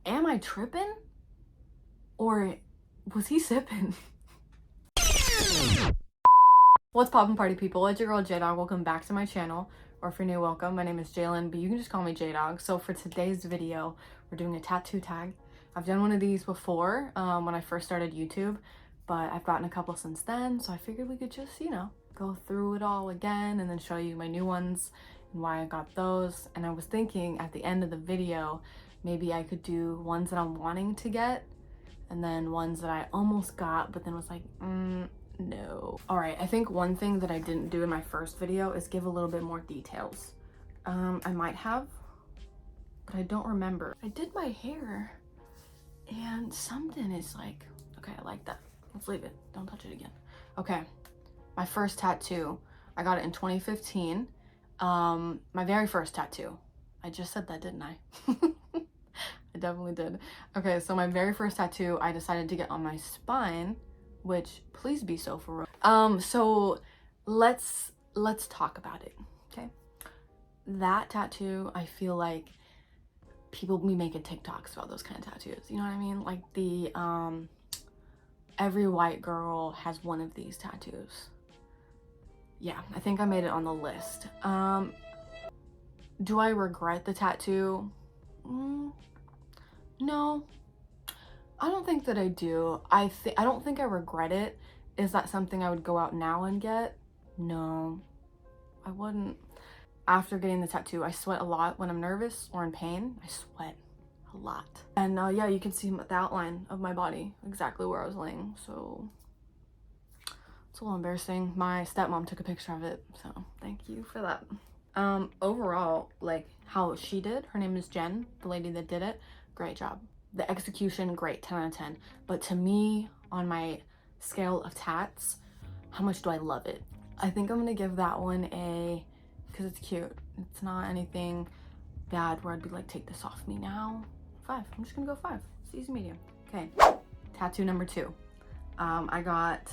Am I tripping? Or was he sipping? What's poppin' party people? It's your girl J-Dog. Welcome back to my channel. Or if you're new, welcome. My name is Jalen, but you can just call me J-Dog. So for today's video, we're doing a tattoo tag. I've done one of these before when I first started YouTube, but I've gotten a couple since then. So I figured we could just, go through it all again and then show you my new ones and why I got those. And I was thinking at the end of the video, maybe I could do ones that I'm wanting to get and then ones that I almost got, but then was like, no. All right, I think one thing that I didn't do in my first video is give a little bit more details. I might have, but I don't remember. I did my hair and something is like, okay, I like that. Let's leave it, don't touch it again. Okay, my first tattoo, I got it in 2015. My very first tattoo. I just said that, didn't I? I definitely did. Okay, so my very first tattoo I decided to get on my spine, which please be so for real. So let's talk about it, okay? That tattoo, I feel like people be making TikToks about those kind of tattoos, you know what I mean? Like the every white girl has one of these tattoos. Yeah, I think I made it on the list. Do I regret the tattoo? No, I don't think that I do. I don't think I regret it. Is that something I would go out now and get? No, I wouldn't. After getting the tattoo, I sweat a lot when I'm nervous or in pain. I sweat a lot. And yeah, you can see the outline of my body, exactly where I was laying. So it's a little embarrassing. My stepmom took a picture of it, so thank you for that. Overall, like how she did, her name is Jen, the lady that did it, great job. The execution, great, 10 out of 10. But to me, on my scale of tats, how much do I love it? I think I'm gonna give that one a, because it's cute. It's not anything bad where I'd be like, take this off me now. 5, I'm just gonna go 5. It's easy medium. Okay, tattoo number 2. I got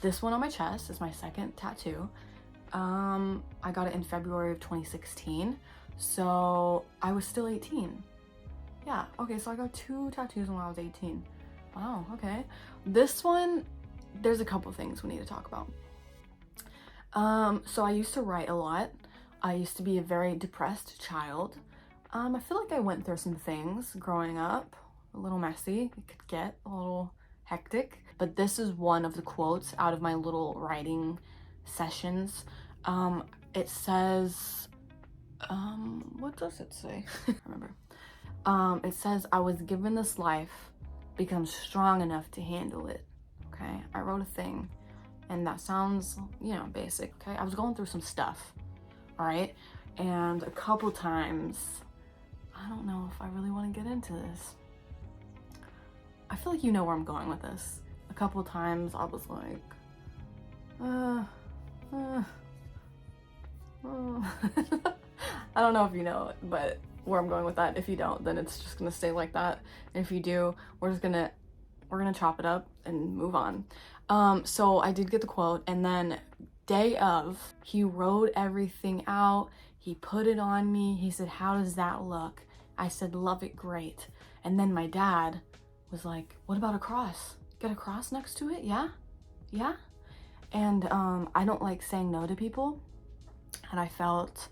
this one on my chest. It's my second tattoo. I got it in February of 2016. So I was still 18. Yeah, okay, so I got 2 tattoos when I was 18. Wow, okay. This one, there's a couple things we need to talk about. So I used to write a lot. I used to be a very depressed child. I feel like I went through some things growing up, a little messy. It could get a little hectic, but this is one of the quotes out of my little writing sessions. It says, what does it say? I remember. It says, I was given this life because I'm strong enough to handle it. Okay, I wrote a thing and that sounds, basic. Okay, I was going through some stuff, all right? And a couple times, I don't know if I really want to get into this. I feel like you know where I'm going with this. A couple times I was like, I don't know if you know it, but where I'm going with that. If you don't, then it's just gonna stay like that. And if you do, we're gonna chop it up and move on. So I did get the quote, and then day of, he wrote everything out. He put it on me. He said, how does that look? I said, love it, great. And then my dad was like, what about a cross? Get a cross next to it? Yeah? Yeah? And I don't like saying no to people. And I felt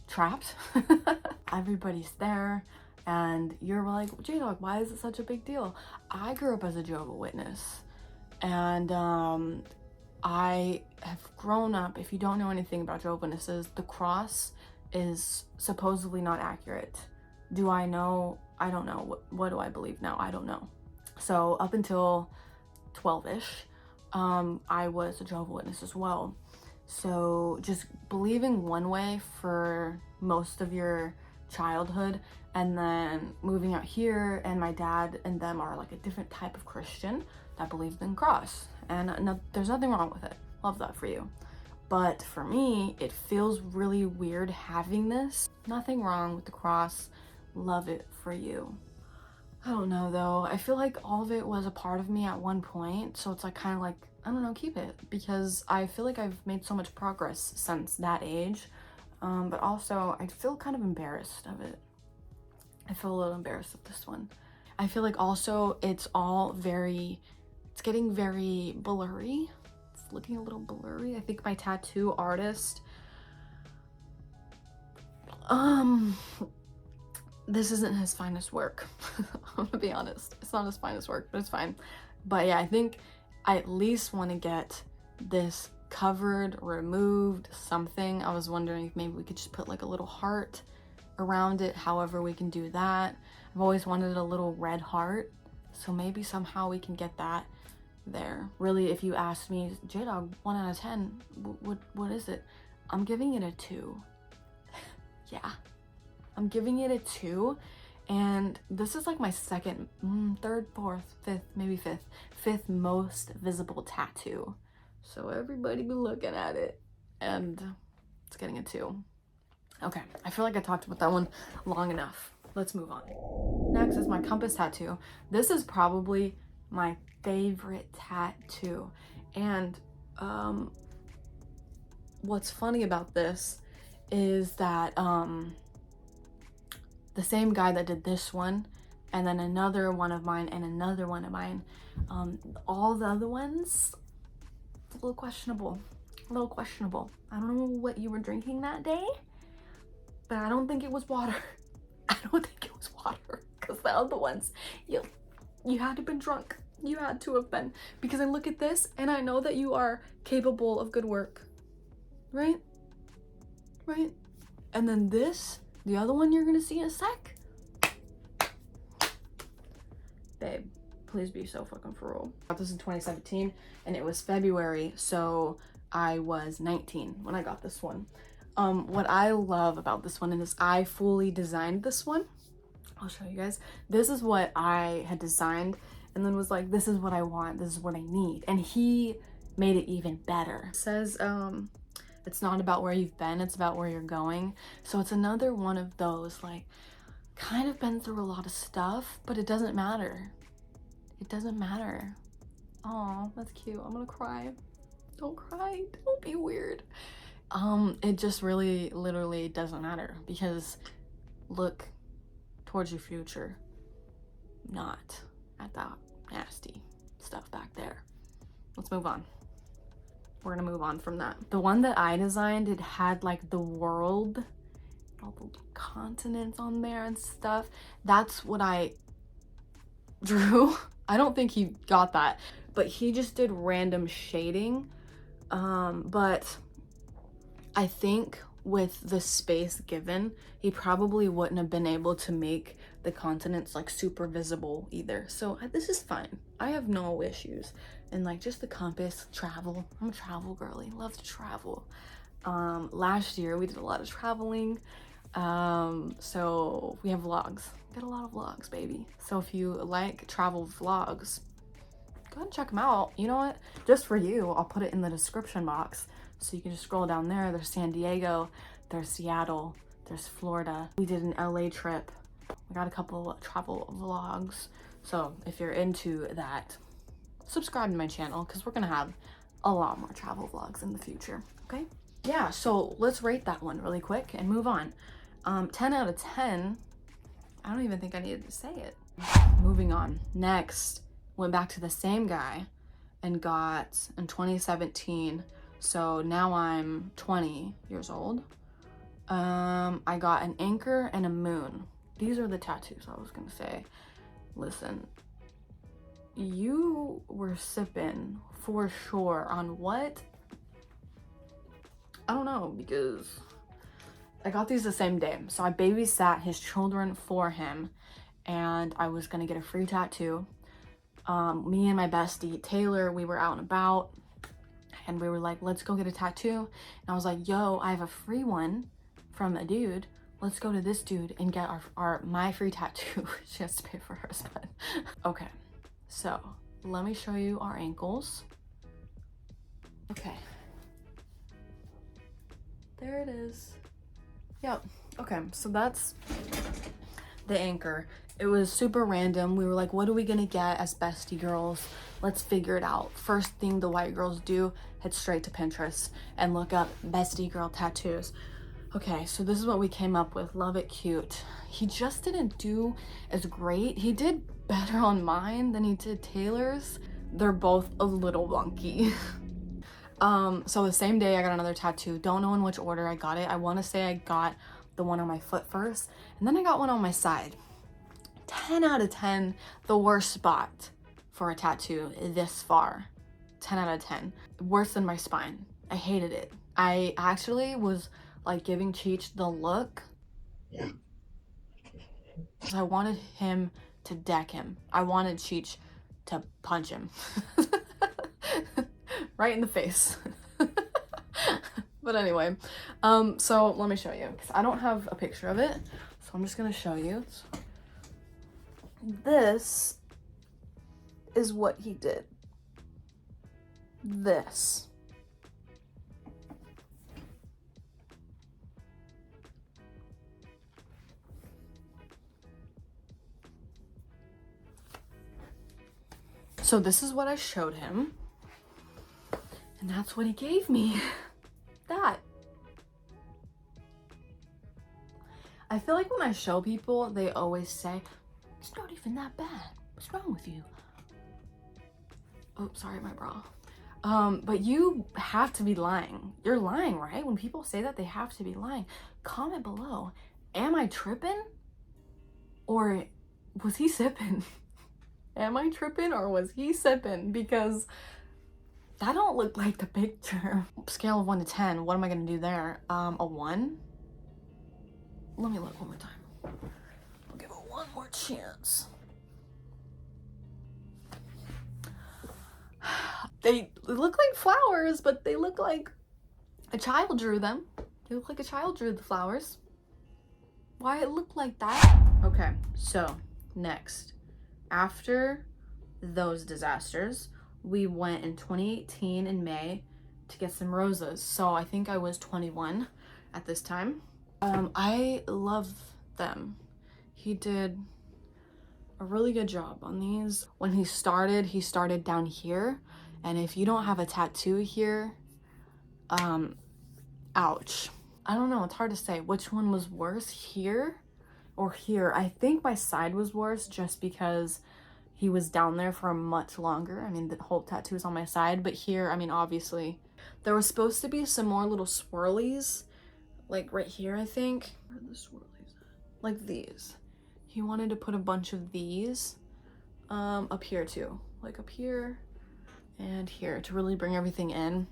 trapped. Everybody's there and you're like, J-Dog, why is it such a big deal? I grew up as a Jehovah's Witness, and I have grown up, if you don't know anything about Jehovah's Witnesses, the cross is supposedly not accurate. Do I know? I don't know. What do I believe now? I don't know. So up until 12-ish, I was a Jehovah's Witness as well. So just believing one way for most of your childhood, and then moving out here, and my dad and them are like a different type of Christian that believes in cross, and no, there's nothing wrong with it. Love that for you. But for me, it feels really weird having this. Nothing wrong with the cross. Love it for you. I don't know though. I feel like all of it was a part of me at one point, so it's like kind of like, I don't know, keep it, because I feel like I've made so much progress since that age, but also I feel kind of embarrassed of it. I feel a little embarrassed with this one. I feel like also it's getting very blurry. It's looking a little blurry. I think my tattoo artist, this isn't his finest work. I'm gonna be honest. It's not his finest work, but it's fine. But yeah, I think I at least want to get this covered, removed, something. I was wondering if maybe we could just put like a little heart around it, however we can do that. I've always wanted a little red heart, so maybe somehow we can get that there. Really, if you ask me, J-Dog, 1 out of 10, what is it? I'm giving it a 2. Yeah, I'm giving it a 2, and this is like my second, third, fourth, fifth, maybe fifth most visible tattoo. So everybody be looking at it, and it's getting a 2. Okay, I feel like I talked about that one long enough. Let's move on. Next is my compass tattoo. This is probably my favorite tattoo. And what's funny about this is that the same guy that did this one, and then another one of mine, and another one of mine, all the other ones, a little questionable. I don't know what you were drinking that day, but I don't think it was water. I don't think it was water, because the other ones, you had to have been drunk. You had to have been, because I look at this and I know that you are capable of good work, right? And then this, the other one you're gonna see in a sec. Babe, please be so fucking for real. I got this in 2017 and it was February, so I was 19 when I got this one. What I love about this one is I fully designed this one. I'll show you guys. This is what I had designed and then was like, this is what I want, this is what I need. And he made it even better. It says, it's not about where you've been, it's about where you're going. So it's another one of those, like, kind of been through a lot of stuff, but it doesn't matter. It doesn't matter. Oh, that's cute. I'm gonna cry. Don't cry, don't be weird. It just really literally doesn't matter, because look towards your future, not at that nasty stuff back there. Let's move on. We're gonna move on from that. The one that I designed, it had like the world, all the continents on there and stuff. That's what I drew. I don't think he got that, but he just did random shading. But I think with the space given, he probably wouldn't have been able to make the continents like super visible either. So this is fine. I have no issues. And like just the compass, travel. I'm a travel girly, love to travel. Last year we did a lot of traveling. So we have vlogs. Got a lot of vlogs, baby. So if you like travel vlogs, go ahead and check them out. You know what? Just for you, I'll put it in the description box. So you can just scroll down there. There's San Diego, there's Seattle, there's Florida. We did an LA trip. We got a couple of travel vlogs. So if you're into that, subscribe to my channel, because we're gonna have a lot more travel vlogs in the future, okay? Yeah, so let's rate that one really quick and move on. 10 out of 10. I don't even think I needed to say it. Moving on. Next, went back to the same guy and got in 2017. So now I'm 20 years old. I got an anchor and a moon. These are the tattoos I was gonna say. Listen, you were sipping for sure on what? I don't know, because I got these the same day. So I babysat his children for him, and I was gonna get a free tattoo. Me and my bestie, Taylor, we were out and about, and we were like, let's go get a tattoo. And I was like, yo, I have a free one from a dude. Let's go to this dude and get my free tattoo. She has to pay for hers, but okay. So let me show you our ankles. Okay. There it is. Yep. Okay, so that's the anchor. It was super random. We were like, what are we gonna get as bestie girls? Let's figure it out. First thing the white girls do, head straight to Pinterest and look up bestie girl tattoos. Okay, so this is what we came up with. Love it, cute. He just didn't do as great. He did better on mine than he did Taylor's. They're both a little wonky. So the same day I got another tattoo. Don't know in which order I got it. I want to say I got the one on my foot first, and then I got one on my side. 10 out of 10, the worst spot for a tattoo this far. 10 out of 10. Worse than my spine. I hated it. I actually was like giving Cheech the look. I wanted him to deck him. I wanted Cheech to punch him. Right in the face. But anyway, so let me show you, because I don't have a picture of it, so I'm just gonna show you. This is what he did. This. So this is what I showed him, and that's what he gave me. That. I feel like when I show people, they always say, it's not even that bad. What's wrong with you? Oh, sorry, my bra. But you have to be lying. You're lying, right? When people say that, they have to be lying. Comment below. Am I tripping? Or was he sipping? Am I tripping or was he sipping? Because that don't look like the picture. Scale of 1 to 10, what am I gonna do there? A 1? Let me look one more time. I'll give it one more chance. They look like flowers, but they look like a child drew them. They look like a child drew the flowers. Why it look like that? Okay, so next. After those disasters, we went in 2018 in May to get some roses. So I think I was 21 at this time. I love them. He did a really good job on these. When he started down here. And if you don't have a tattoo here, ouch. I don't know, it's hard to say which one was worse, here or here. I think my side was worse just because he was down there for much longer. I mean, the whole tattoo is on my side, but here, I mean, obviously. There was supposed to be some more little swirlies, like right here, I think. Where are the swirlies at? Like these. He wanted to put a bunch of these up here too. Like up here and here to really bring everything in.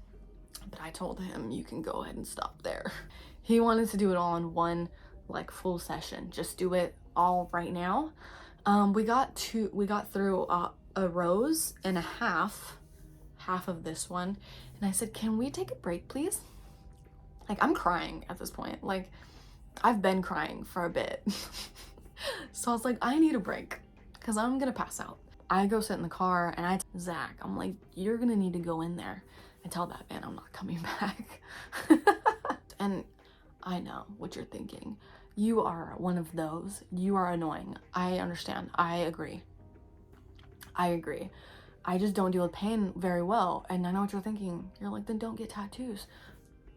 But I told him, you can go ahead and stop there. He wanted to do it all in one like full session. Just do it all right now. We got through a rose and a half of this one. And I said, can we take a break, please? Like, I'm crying at this point. Like, I've been crying for a bit. So I was like, I need a break because I'm gonna pass out. I go sit in the car and I tell Zach, I'm like, you're gonna need to go in there and tell that man I'm not coming back. And I know what you're thinking. You are one of those. You are annoying. I understand. I agree. I just don't deal with pain very well. And I know what you're thinking. You're like, then don't get tattoos.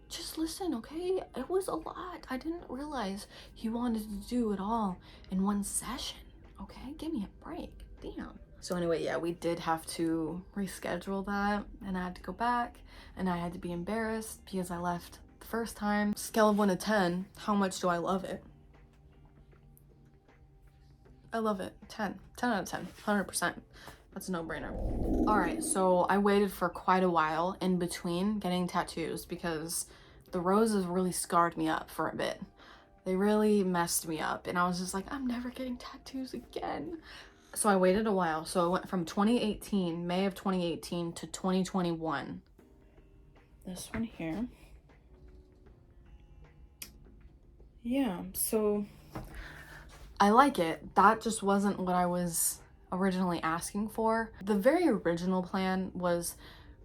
Just listen, okay? It was a lot. I didn't realize he wanted to do it all in one session, okay? Give me a break. Damn. So anyway, yeah, we did have to reschedule that, and I had to go back, and I had to be embarrassed because I left the first time. Scale of 1 to 10, how much do I love it? I love it. 10 out of 10, 100%. That's a no-brainer. All right, so I waited for quite a while in between getting tattoos because the roses really scarred me up for a bit. They really messed me up, and I was just like, I'm never getting tattoos again. So I waited a while. So I went from 2018, May of 2018 to 2021. This one here. Yeah, so I like it. That just wasn't what I was originally asking for. The very original plan was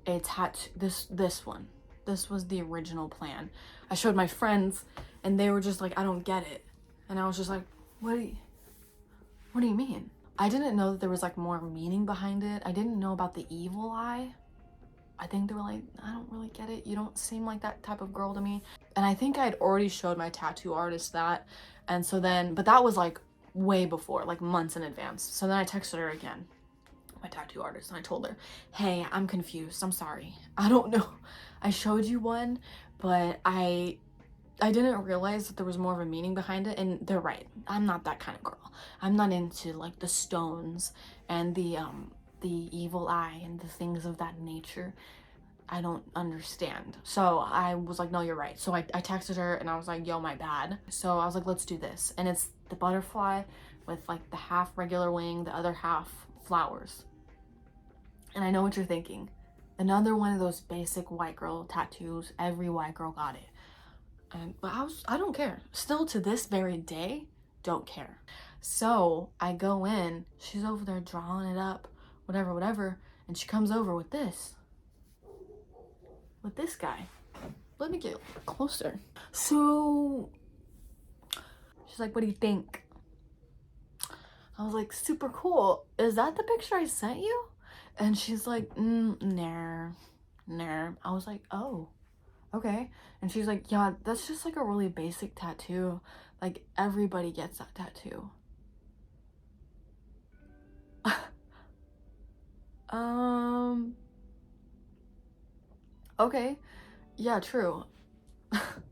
a tattoo. This one. This was the original plan. I showed my friends and they were just like, I don't get it. And I was just like, what do you mean? I didn't know that there was like more meaning behind it. I didn't know about the evil eye. I think they were like, I don't really get it. You don't seem like that type of girl to me. And I think I'd already showed my tattoo artist that. And so then, but that was like way before, like months in advance. So then I texted her again, my tattoo artist, and I told her, hey, I'm confused. I'm sorry. I don't know. I showed you one, but I didn't realize that there was more of a meaning behind it. And they're right. I'm not that kind of girl. I'm not into like the stones and the evil eye and the things of that nature. I don't understand. So I was like, no, you're right. So I texted her and I was like, yo, my bad. So I was like, let's do this. And it's the butterfly with like the half regular wing, the other half flowers. And I know what you're thinking. Another one of those basic white girl tattoos. Every white girl got it. But I don't care. Still to this very day, don't care. So I go in, she's over there drawing it up, whatever. And she comes over with this. With this guy. Let me get closer. So she's like, what do you think? I was like, super cool. Is that the picture I sent you? And she's like, nah. I was like, oh, okay. And she's like, yeah, that's just like a really basic tattoo. Like everybody gets that tattoo. Okay. Yeah, true.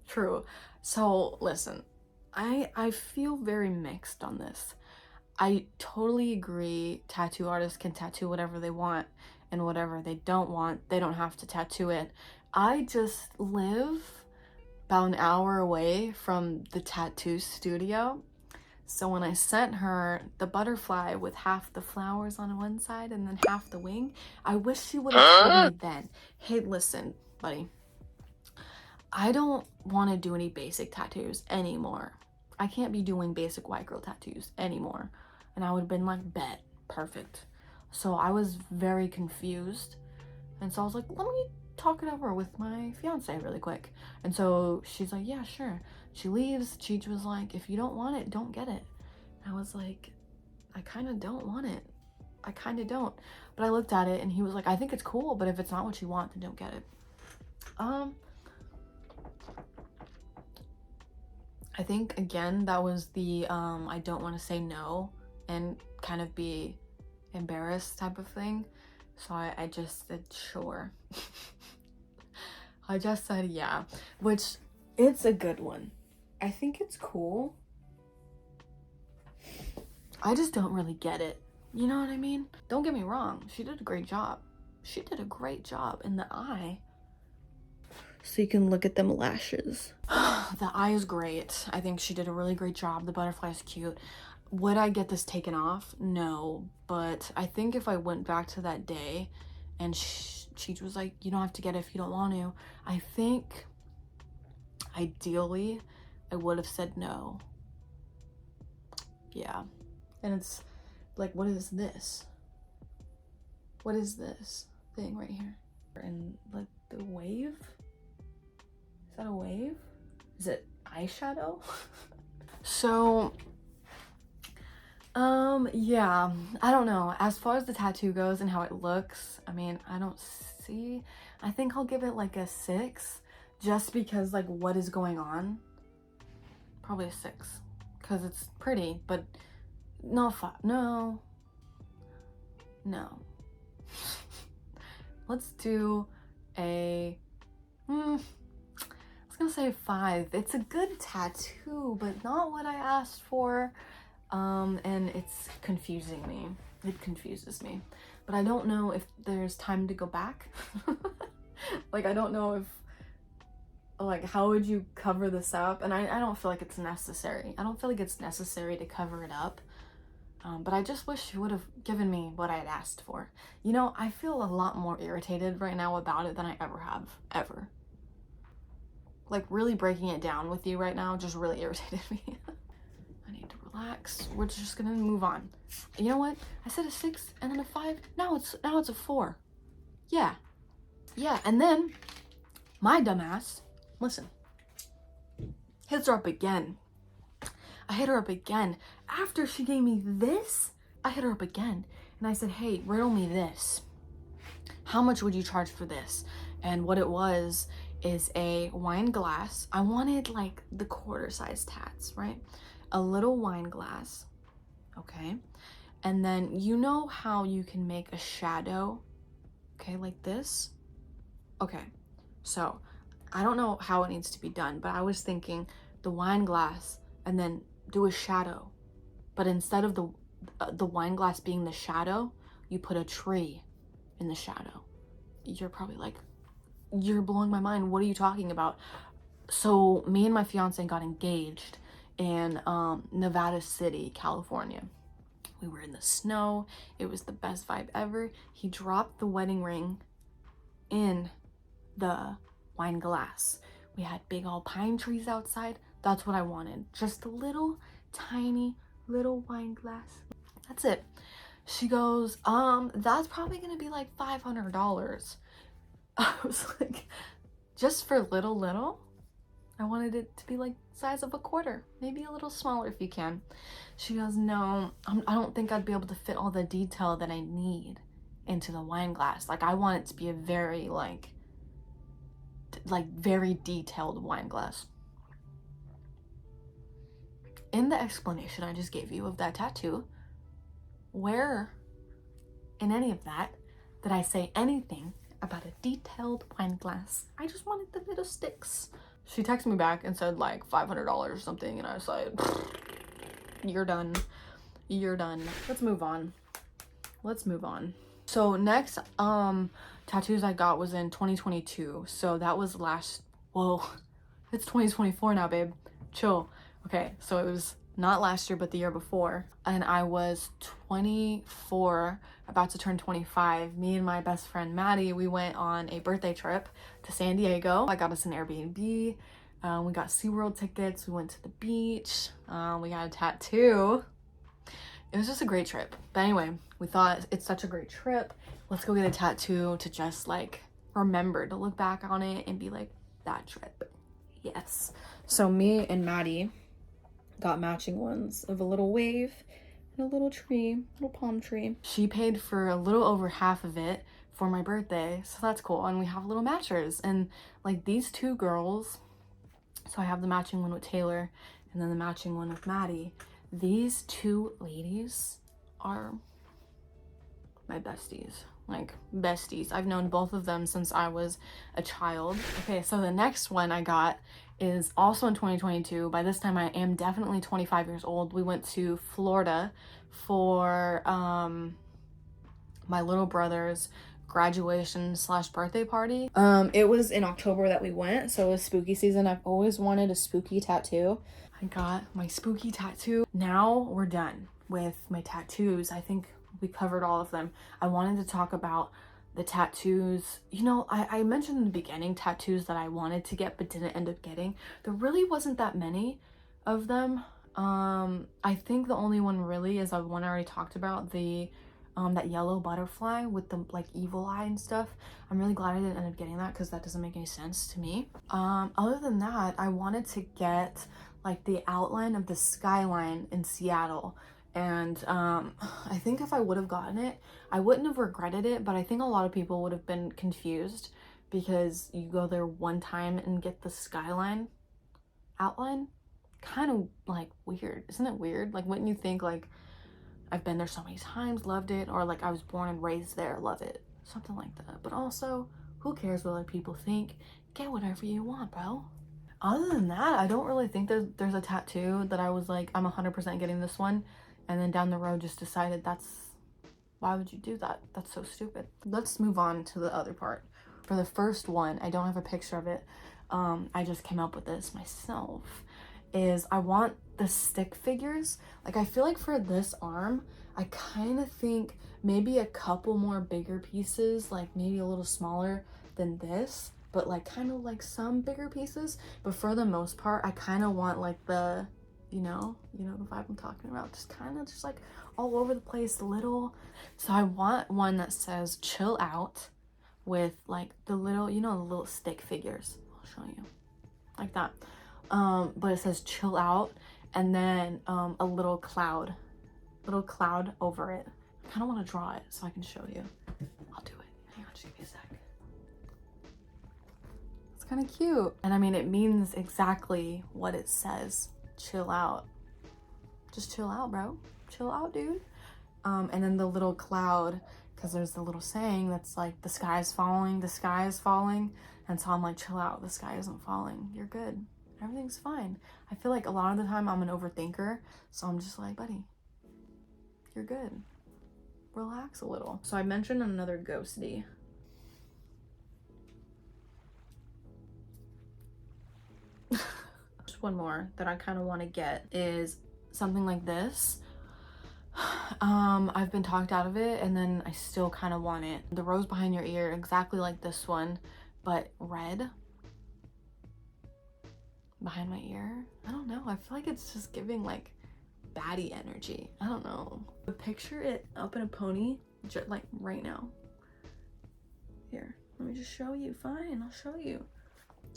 True. So listen, I feel very mixed on this. I totally agree tattoo artists can tattoo whatever they want, and whatever they don't want, they don't have to tattoo it. I just live about an hour away from the tattoo studio. So when I sent her the butterfly with half the flowers on one side and then half the wing, I wish she would have told me then, hey, listen, buddy, I don't want to do any basic tattoos anymore. I can't be doing basic white girl tattoos anymore. And I would have been like, bet, perfect. So I was very confused. And so I was like, let me talk it over with my fiance really quick. And so she's like, yeah, sure. She leaves. Cheech was like, if you don't want it, don't get it. And I was like, I kind of don't want it. I kind of don't. But I looked at it and he was like, I think it's cool, but if it's not what you want, then don't get it. I think again that was the I don't want to say no and kind of be embarrassed type of thing. So I just said sure. I just said yeah, which it's a good one. I think it's cool. I just don't really get it. You know what I mean? Don't get me wrong. She did a great job. She did a great job in the eye. So you can look at them lashes. The eye is great. I think she did a really great job. The butterfly is cute. Would I get this taken off? No. But I think if I went back to that day and she was like, you don't have to get it if you don't want to, I think ideally I would have said no. Yeah. And it's like, what is this? What is this thing right here? And like the wave? Is that a wave? Is it eyeshadow? So, yeah, I don't know. As far as the tattoo goes and how it looks, I mean, I think I'll give it like a 6 just because like what is going on. Probably a 6 because it's pretty, but no, no. Let's do a, I was gonna say 5. It's a good tattoo, but not what I asked for. And it's confusing me. It confuses me. But I don't know if there's time to go back. Like, I don't know if, like, how would you cover this up? And I don't feel like it's necessary. I don't feel like it's necessary to cover it up. But I just wish you would have given me what I had asked for. You know, I feel a lot more irritated right now about it than I ever have, ever. Like, really breaking it down with you right now just really irritated me. I need to relax. We're just gonna move on. You know what? I said a 6 and then a 5. Now it's a 4. Yeah. And then my dumbass, listen, hits her up again. I hit her up again. After she gave me this, I hit her up again. And I said, hey, riddle me this. how much would you charge for this? And what it was is a wine glass. I wanted like the quarter size tats, right? A little wine glass, okay? And then you know how you can make a shadow, okay, like this? Okay, so I don't know how it needs to be done, but I was thinking the wine glass and then do a shadow. But instead of the wine glass being the shadow, you put a tree in the shadow. You're probably like, you're blowing my mind. What are you talking about? So me and my fiance got engaged in Nevada City, California. We were in the snow. It was the best vibe ever. He dropped the wedding ring in the wine glass. We had big old pine trees outside. That's what I wanted. Just a little tiny little wine glass. That's it. She goes, that's probably gonna be like $500. I was like, just for little? I wanted it to be like size of a quarter, maybe a little smaller if you can. She goes, no, I don't think I'd be able to fit all the detail that I need into the wine glass. Like I want it to be a very like very detailed wine glass. In the explanation I just gave you of that tattoo, where in any of that did I say anything about a detailed wine glass? I just wanted the little sticks. She texted me back and said like $500 or something, and I was like, you're done. You're done. Let's move on. So next tattoos I got was in 2022. So that was whoa, it's 2024 now, babe. Chill. Okay, so it was not last year, but the year before. And I was 24, about to turn 25. Me and my best friend, Maddie, we went on a birthday trip to San Diego. I got us an Airbnb. We got SeaWorld tickets. We went to the beach. We got a tattoo. It was just a great trip. But anyway, we thought it's such a great trip. Let's go get a tattoo to just like remember, to look back on it and be like, that trip. Yes. So me and Maddie got matching ones of a little wave and a little tree, little palm tree. She paid for a little over half of it for my birthday, so that's cool. And we have little matchers, and like these two girls, so I have the matching one with Taylor and then the matching one with Maddie. These two ladies are my besties, like besties. I've known both of them since I was a child. Okay, so the next one I got is also in 2022. By this time I am definitely 25 years old. We went to Florida for my little brother's graduation / birthday party. It was in October that we went, so it was spooky season. I've always wanted a spooky tattoo. I got my spooky tattoo. Now we're done with my tattoos. I think we covered all of them. I wanted to talk about the tattoos. You know, I mentioned in the beginning tattoos that I wanted to get but didn't end up getting. There really wasn't that many of them. I think the only one really is the one I already talked about, the that yellow butterfly with the like evil eye and stuff. I'm really glad I didn't end up getting that because that doesn't make any sense to me. Other than that, I wanted to get like the outline of the skyline in Seattle. And I think if I would have gotten it, I wouldn't have regretted it, but I think a lot of people would have been confused because you go there one time and get the skyline outline. Kind of like weird. Isn't it weird? Like, wouldn't you think like I've been there so many times, loved it, or like I was born and raised there, love it, something like that. But also, who cares what other people think? Get whatever you want, bro. Other than that, I don't really think there's a tattoo that I was like, I'm 100% getting this one, and then down the road just decided why would you do that? That's so stupid. Let's move on to the other part. For the first one, I don't have a picture of it. I just came up with this myself. Is I want the stick figures. Like, I feel like for this arm, I kind of think maybe a couple more bigger pieces, like maybe a little smaller than this, but like kind of like some bigger pieces. But for the most part, I kind of want like the, you know the vibe I'm talking about, just kind of just like all over the place, little. So I want one that says chill out with like the little, the little stick figures. I'll show you like that. But it says chill out, and then a little cloud over it. I kind of want to draw it so I can show you. I'll do it. Hang on, Just give me a sec. It's kind of cute. And I mean, it means exactly what it says. Chill out. Just chill out, bro. Chill out, dude. And then the little cloud, because there's the little saying that's like, the sky is falling, the sky is falling. And so I'm like, chill out, the sky isn't falling. You're good. Everything's fine. I feel like a lot of the time I'm an overthinker. So I'm just like, buddy, you're good. Relax a little. So I mentioned another ghostie. Just one more that I kind of want to get is something like this. I've been talked out of it, and then I still kind of want it. The rose behind your ear, exactly like this one, but red behind my ear. I don't know. I feel like it's just giving like baddie energy. I don't know. But picture it up in a pony, just like right now. Here, let me just show you. Fine, I'll show you.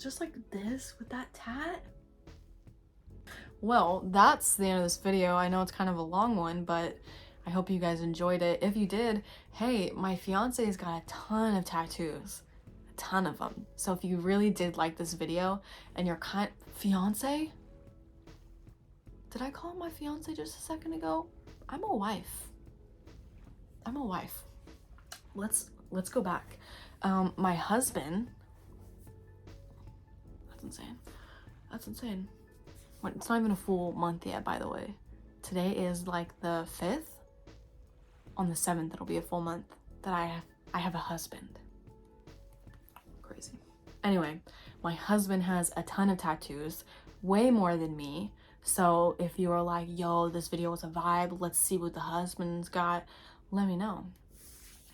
Just like this with that tat. Well, that's the end of this video. I know it's kind of a long one, but I hope you guys enjoyed it. If you did, hey, my fiance's got a ton of tattoos. A ton of them. So if you really did like this video and your fiance? Did I call him my fiance just a second ago? I'm a wife. I'm a wife. Let's go back. My husband. That's insane. That's insane. It's not even a full month yet, by the way. Today is like the 5th. On the 7th, it'll be a full month that I have a husband. Crazy. Anyway, my husband has a ton of tattoos, way more than me. So if you are like, yo, this video was a vibe, let's see what the husband's got, let me know.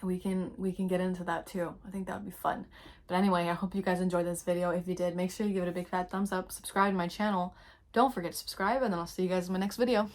We can get into that too. I think that would be fun. But anyway, I hope you guys enjoyed this video. If you did, make sure you give it a big fat thumbs up, subscribe to my channel. Don't forget to subscribe, and then I'll see you guys in my next video.